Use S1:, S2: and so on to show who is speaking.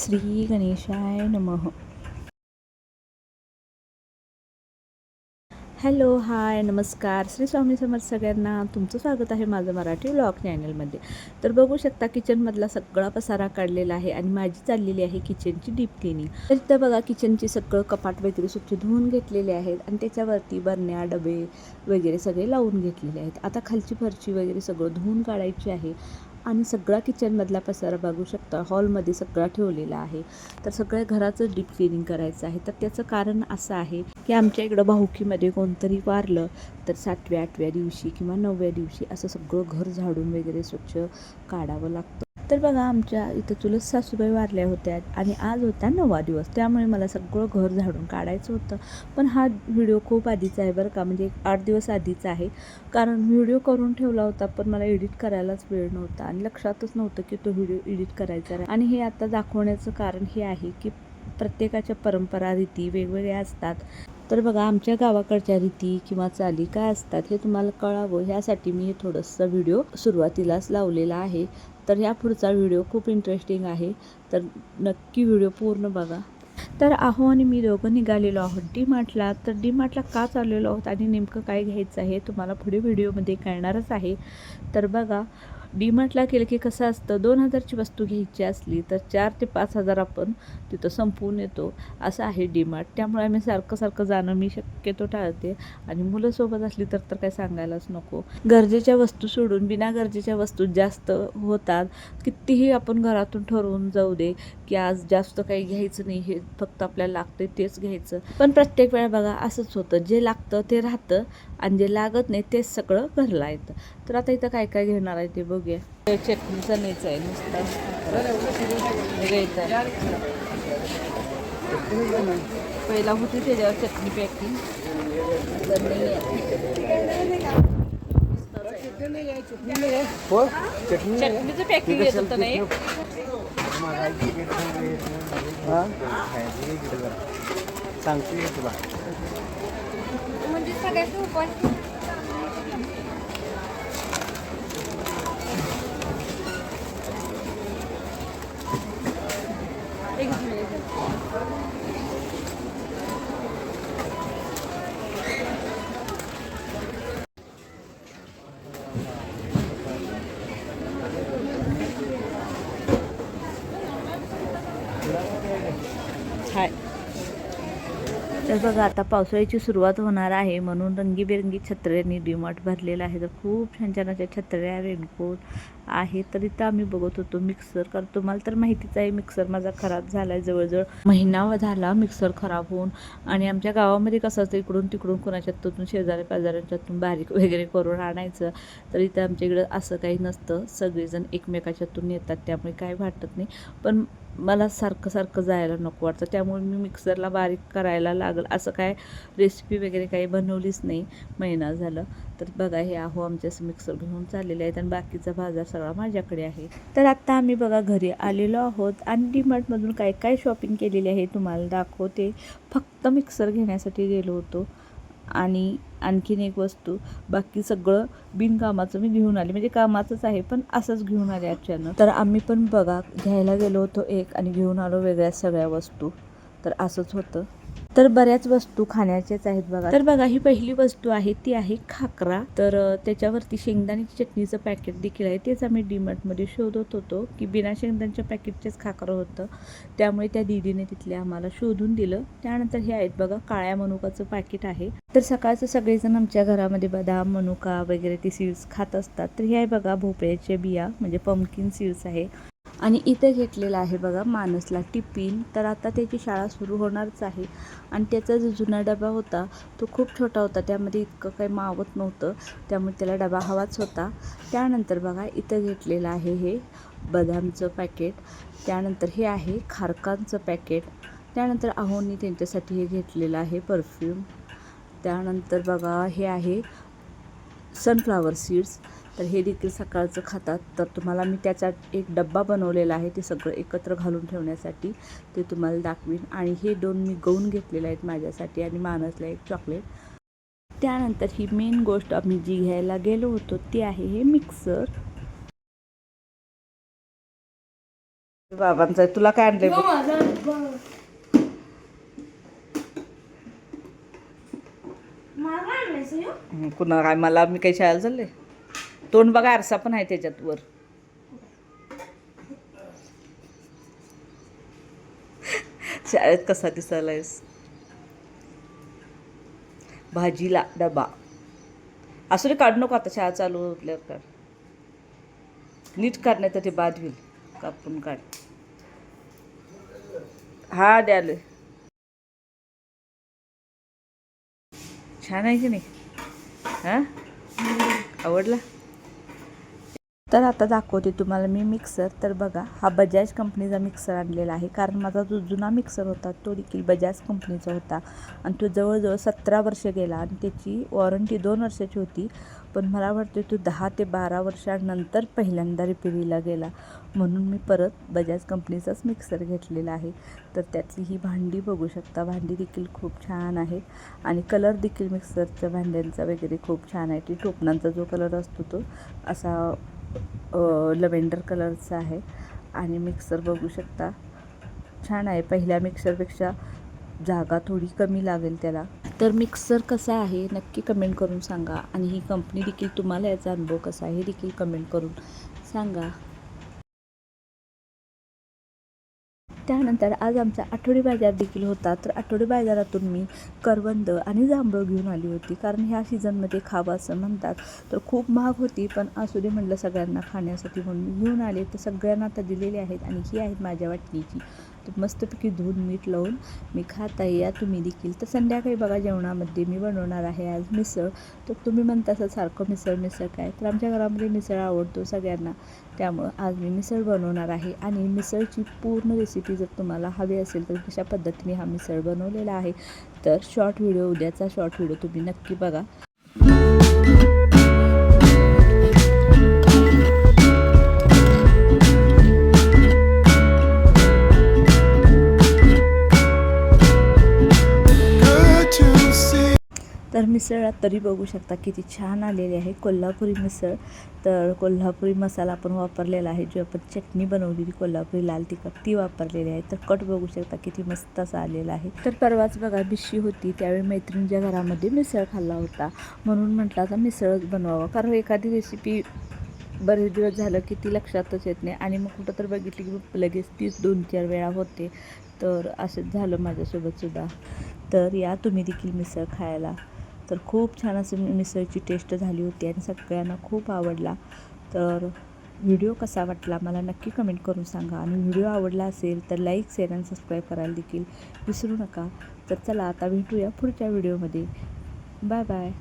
S1: श्री गणेशाय नमः. हॅलो, हाय, नमस्कार. श्री स्वामी समर्थ सगळ्यांना. तुमचं स्वागत आहे माझं मराठी व्लॉग चॅनलमध्ये. तर बघू शकता किचनमधला सगळा पसारा काढलेला आहे आणि माझी चाललेली आहे किचनची डीप क्लिनिंग. तर इथं बघा किचनची सगळं कपाट वगैरे स्वच्छ धुवून घेतलेले आहेत आणि त्याच्यावरती बरण्या डबे वगैरे सगळे लावून घेतलेले आहेत. आता खालची फरची वगैरे सगळं धुवून काढायची आहे आणि सगळा किचनमधला पसारा बघू शकता हॉलमध्ये सगळा ठेवलेला आहे. तर सगळ्या घराचं डीप क्लिनिंग करायचं आहे. तर त्याचं कारण असं आहे की आमच्या इकडं भाऊकीमध्ये कोणतरी वारलं तर 7व्या 8व्या दिवशी किंवा 9व्या दिवशी असं सगळं घर झाडून वगैरे स्वच्छ काढावं लागतं. तर बघा आमच्या इथं चुलत सासूबाई वारल्या होत्या आणि आज होता 9वा दिवस, त्यामुळे मला सगळं घर झाडून काढायचं होतं. पण हा व्हिडिओ खूप आधीचा आहे बरं का, म्हणजे 8 दिवस आधीचा आहे. कारण व्हिडिओ करून ठेवला होता पण मला एडिट करायलाच वेळ नव्हता आणि लक्षातच नव्हतं की तो व्हिडिओ एडिट करायचा आहे. आणि हे आता दाखवण्याचं कारण हे आहे की प्रत्येकाच्या परंपरा रीती वेगवेगळ्या असतात. तर बघा आमच्या गावाकडच्या रीती किंवा चाली काय असतात हे तुम्हाला कळावं ह्यासाठी मी हे थोडंसं व्हिडिओ सुरुवातीलाच लावलेला आहे. तर ह्या पुढचा व्हिडिओ खूप इंटरेस्टिंग आहे, तर नक्की व्हिडिओ पूर्ण बघा. तर आहो आणि मी दोघं निघालेलो आहोत डी-मार्टला. तर डी-मार्टला का चाललेलो आहोत आणि नेमकं काय घ्यायचं आहे तुम्हाला पुढे व्हिडिओमध्ये कळणारच आहे. तर बघा डी-मार्टला केलं की कसं असतं, 2,000ची वस्तू घ्यायची असली तर 4 ते 5,000 आपण तिथं संपवून येतो, असं आहे डी-मार्ट. त्यामुळे आम्ही सारखं जाणं मी शक्यतो टाळते आणि मुलं सोबत असली तर काय सांगायलाच नको. गरजेच्या वस्तू सोडून बिना गरजेच्या वस्तू जास्त होतात. कितीही आपण घरातून ठरवून जाऊ दे की आज जास्त काही घ्यायचं नाही, हे फक्त आपल्याला लागते तेच घ्यायचं, पण प्रत्येक वेळा बघा असंच होतं, जे लागतं ते राहतं आणि जे लागत नाही तेच सगळं घरला येतं. तर आता इथं काय काय घेणार आहे ते बघूया. चटणीचं नाहीच आहे नुसतं घ्यायचं आहे. पहिला होती त्याच्यावर चटणी पॅकिंग, चटणीचं पॅकिंग येत होतं नाही.
S2: सांगते तुला
S3: म्हणजे सगळ्यात उपाय
S1: हाय. तर बघा आता पावसाळ्याची सुरुवात होणार आहे म्हणून रंगीबेरंगी छत्र्यांनी डी-मार्ट भरलेलं आहे. तर खूप छान छान अशा छत्र्या रेनकोट आहे. तर इथं आम्ही बघत होतो मिक्सर. कारण तुम्हाला तर माहितीच आहे मिक्सर माझा खराब झाला आहे, जवळजवळ महिना झाला मिक्सर खराब होऊन. आणि आमच्या गावामध्ये कसं असतं, इकडून तिकडून कोणाच्यातून शेजारी पाजाऱ्यांच्यातून बारीक वगैरे करून आणायचं. तर इथं आमच्या इकडं असं काही नसतं, सगळेजण एकमेकाच्यातून येतात त्यामुळे काही वाटत नाही. पण मला सारखं जायला नको वाटतं, त्यामुळे मी मिक्सरला बारीक करायला लागल असं काय रेसिपी वगैरे काही बनवलीच नाही, महिना झालं. तर बघा हे आहो आमचे असं मिक्सर घेऊन चाललेले आहेत आणि बाकीचा बाजार सगळा माझ्याकडे आहे. तर आत्ता आम्ही बघा घरी आलेलो आहोत आणि डी-मार्टमधून काय काय शॉपिंग केलेली आहे तुम्हाला दाखवते. फक्त मिक्सर घेण्यासाठी गेलो होतो आणि आणखीन एक वस्तू, बाकी सगळं बिनकामाचं मी घेऊन आले, म्हणजे कामाचंच आहे पण असंच घेऊन आले अचानक. तर आम्ही पण बघा घ्यायला गेलो होतो एक आणि घेऊन आलो वेगळ्या सगळ्या वस्तू. तर असंच होतं. तर बऱ्याच वस्तू खाण्याच्याच आहेत बघा. तर बघा ही पहिली वस्तू आहे ती आहे खाकरा. तर त्याच्यावरती शेंगदाण्याची चटणीचं पॅकेट देखील आहे. तेच आम्ही डी-मार्टमध्ये शोधत होतो की बिना शेंगदाण्याच्या पॅकेटचेच खाकरं होतं, त्यामुळे त्या दीदीने तिथले आम्हाला शोधून दिलं. त्यानंतर हे आहेत बघा काळ्या मनुकाचं पॅकेट आहे. तर सकाळचं सगळेजण आमच्या घरामध्ये बदाम मनुका वगैरे ते सीड्स खात असतात. तर हे आहे बघा भोपळ्याच्या बिया, म्हणजे पंपकिन सीड्स आहे. आणि इथे घेतलेला आहे बघा मानसला टिफिन. तर आता त्याची शाळा सुरू होणारच आहे आणि त्याचा जो जुना डबा होता तो खूप छोटा होता, त्यामध्ये इतकं काही मावत नव्हतं, त्यामुळे त्याला डबा हवाच होता. त्यानंतर बघा इथं घेतलेलं आहे हे बदामचं पॅकेट. त्यानंतर हे आहे खारकांचं पॅकेट. त्यानंतर आहोंनी त्यांच्यासाठी हे घेतलेलं आहे परफ्यूम. त्यानंतर बघा हे आहे सनफ्लावर सीड्स. तर हे देखील सकाळचं खातात. तर तुम्हाला मी त्याचा एक डब्बा बनवलेला आहे ते सगळं एकत्र घालून ठेवण्यासाठी, ते तुम्हाला दाखवीन. आणि हे 2 मी गौन घेतलेले आहेत माझ्यासाठी आणि मानसला एक चॉकलेट. त्यानंतर ही मेन गोष्ट आम्ही जी घ्यायला गेलो होतो ती आहे हे मिक्सर. बाबांचा आहे. तुला काय आणलंय बघ. कुणा काय मला मी काही शाळेला चालले. तोंड बघा आरसा पण आहे त्याच्यात वर. शाळेत कसा दिसायलायस. भाजीला डबा असू दे, काढू नको आता, शाळा चालू होतल्यावर काढ. नीट काढ नाही तर ते बाद होईल. कापून काढ. हा द्याले. छान आहे की नाही. हां आवडला. तर आता दाखवते तुम्हाला मी मिक्सर. तर बघा, हा बजाज कंपनीचा मिक्सर आणलेला आहे, कारण माझा जो जुना मिक्सर होता तो देखील बजाज कंपनीचा होता आणि तो जवळजवळ 17 वर्ष गेला आणि त्याची वॉरंटी 2 वर्षाची होती. पण मला वाटते तो 10 ते 12 वर्षानंतर पहिल्यांदा रिपेरीला गेला, म्हणून मी परत बजाज कंपनीचाच मिक्सर घेतलेला आहे. तर त्यातली ही भांडी बघू शकता. भांडी देखील खूप छान आहेत आणि कलर देखील मिक्सरच्या भांड्यांचा वगैरे खूप छान आहे. ती टोपणांचा जो कलर असतो तो असा लव्हेंडर कलरचा आहे आणि मिक्सर बघू शकता छान आहे. पहिल्या मिक्सरपेक्षा जागा थोडी कमी लागेल त्याला. तर मिक्सर कसा आहे नक्की कमेंट करून सांगा आणि ही कंपनी देखील तुम्हाला याचा अनुभव कसा आहे हे देखील कमेंट करून सांगा. त्यानंतर आज आमचा आठवडी बाजार देखील होता. तर आठवडी बाजारातून मी करवंद आणि जांभळं घेऊन आली होती, कारण ह्या सीझनमध्ये खावं असं म्हणतात. तर खूप महाग होती, पण असू दे म्हटलं सगळ्यांना खाण्यासाठी म्हणून घेऊन आले. तर सगळ्यांना आता दिलेले आहेत आणि ही आहेत माझ्या वाटणीची. तर मस्तपैकी धुवून मीठ लावून मी खात आहे. या तुम्ही देखील. तर संध्याकाळी बघा जेवणामध्ये मी बनवणार आहे आज मिसळ. तर तुम्ही म्हणता असं सारखं मिसळ मिसळ काय, तर आमच्या घरामध्ये मिसळ आवडतो सगळ्यांना, त्यामुळं आज मी मिसळ बनवणार आहे. आणि मिसळची पूर्ण रेसिपी जर तुम्हाला हवी असेल तर कशा पद्धतीने हा मिसळ बनवलेला आहे, तर शॉर्ट व्हिडिओ, उद्याचा शॉर्ट व्हिडिओ तुम्ही नक्की बघा. तर मिसळ तरी बघू शकता किती छान आलेली आहे. कोल्हापुरी मिसळ. तर कोल्हापुरी मसाला आपण वापरलेला आहे, जी आपण चटणी बनवलेली कोल्हापुरी लाल तिखट ती वापरलेली आहे. तर कट बघू शकता किती मस्त असा आलेला आहे. तर परवाच बघा बिशी होती, त्यावेळी मैत्रिणीच्या घरामध्ये मिसळ खाल्ला होता, म्हणून म्हटलं आता मिसळच बनवावं, कारण एखादी रेसिपी बरेच दिवस झालं की ती लक्षातच येत नाही आणि मग कुठं तर बघितली की लगेच तीच 2-4 वेळा होते. तर असंच झालं माझ्यासोबतसुद्धा. तर या तुम्ही देखील मिसळ खायला. तर खूप छान असं मिसळची टेस्ट झाली होती आणि सगळ्यांना खूप आवडला. तर व्हिडिओ कसा वाटला मला नक्की कमेंट करून सांगा आणि व्हिडिओ आवडला असेल तर लाईक, शेअर आणि सबस्क्राईब करायला देखील विसरू नका. तर चला आता भेटूया पुढच्या व्हिडिओमध्ये. Bye bye.